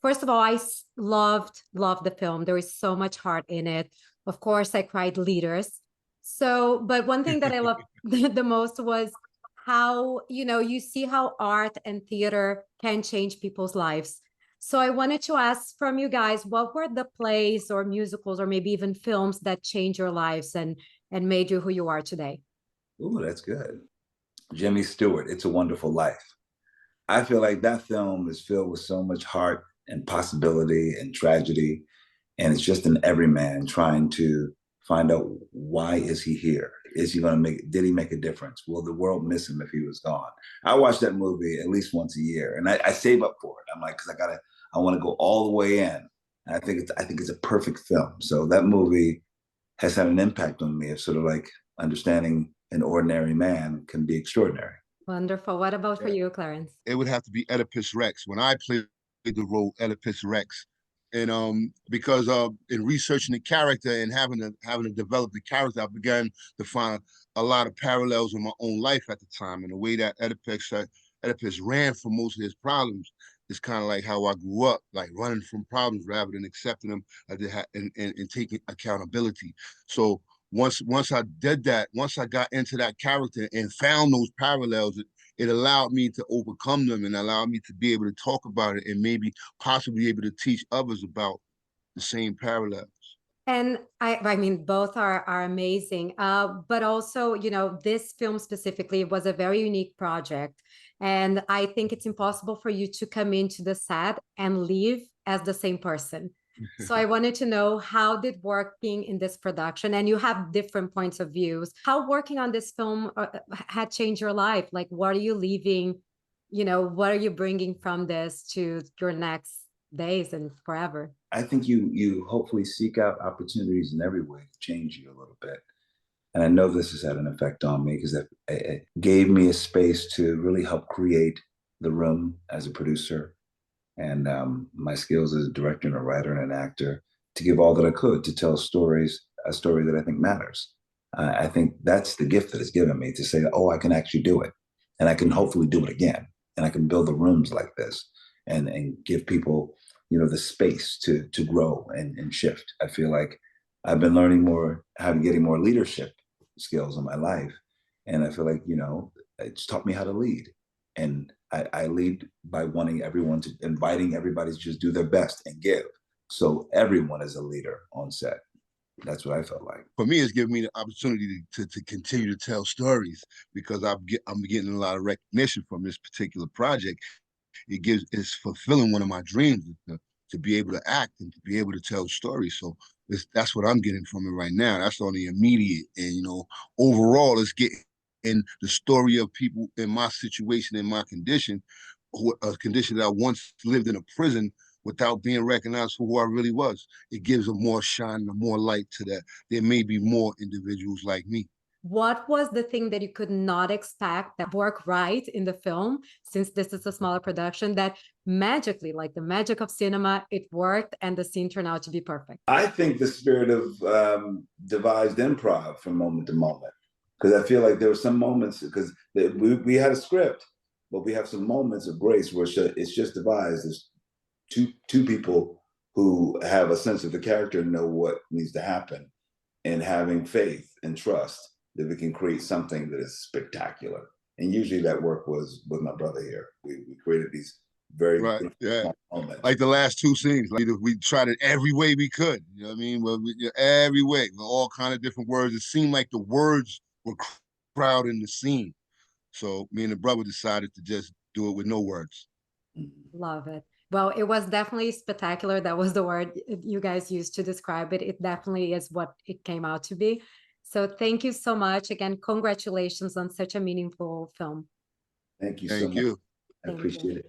First of all, loved the film. There is so much heart in it. Of course, I cried liters. So, but one thing that I loved the most was how, you see how art and theater can change people's lives. So I wanted to ask from you guys, what were the plays or musicals or maybe even films that changed your lives and made you who you are today? Ooh, that's good. Jimmy Stewart, It's a Wonderful Life. I feel like that film is filled with so much heart and possibility and tragedy. And it's just an everyman trying to find out, why is he here? Is he going to did he make a difference? Will the world miss him if he was gone? I watch that movie at least once a year, and I save up for it. I'm like, because I want to go all the way in. And I think it's a perfect film. So that movie has had an impact on me of sort of like understanding an ordinary man can be extraordinary. Wonderful. What about for you, Clarence? It would have to be Oedipus Rex. When I played the role Oedipus Rex, and because in researching the character and having to develop the character, I began to find a lot of parallels in my own life at the time, and the way that Oedipus ran from most of his problems is kind of like how I grew up, like running from problems rather than accepting them and taking accountability. So once I did that, once I got into that character and found those parallels, it allowed me to overcome them and allowed me to be able to talk about it and maybe possibly be able to teach others about the same parallels. And I mean, both are amazing. But also, this film specifically was a very unique project. And I think it's impossible for you to come into the set and leave as the same person. So I wanted to know, how did working in this production, and you have different points of views, how working on this film had changed your life? Like, what are you leaving? What are you bringing from this to your next days and forever? I think you hopefully seek out opportunities in every way to change you a little bit. And I know this has had an effect on me because it gave me a space to really help create the room as a producer, and my skills as a director and a writer and an actor, to give all that I could to tell a story that I think matters. I think that's the gift that it's given me, to say, oh, I can actually do it, and I can hopefully do it again, and I can build the rooms like this and give people, the space to grow and shift. I feel like I've been learning more, getting more leadership skills in my life, and I feel like it's taught me how to lead. And I lead by inviting everybody to just do their best and give. So everyone is a leader on set. That's what I felt like. For me, it's given me the opportunity to continue to tell stories, because I'm getting a lot of recognition from this particular project. It's fulfilling one of my dreams, to be able to act and to be able to tell stories. So that's what I'm getting from it right now. That's on the immediate, and overall, it's getting in the story of people in my situation, in my condition, a condition that I once lived in a prison without being recognized for who I really was. It gives a more shine and a more light to that. There may be more individuals like me. What was the thing that you could not expect that worked right in the film, since this is a smaller production, that magically, like the magic of cinema, it worked and the scene turned out to be perfect? I think the spirit of devised improv from moment to moment, because I feel like there were some moments, because we had a script, but we have some moments of grace where it's just devised. There's two people who have a sense of the character and know what needs to happen, and having faith and trust that we can create something that is spectacular. And usually that work was with my brother here. We created these very right, yeah, moments. like the last two scenes. Like, we tried it every way we could. You know what I mean? Well, every way, with all kind of different words. It seemed like the words were crowding the scene. So me and the brother decided to just do it with no words. Love it. Well, it was definitely spectacular. That was the word you guys used to describe it. It definitely is what it came out to be. So thank you so much. Again, congratulations on such a meaningful film. Thank you so Thank much. you. I appreciate it.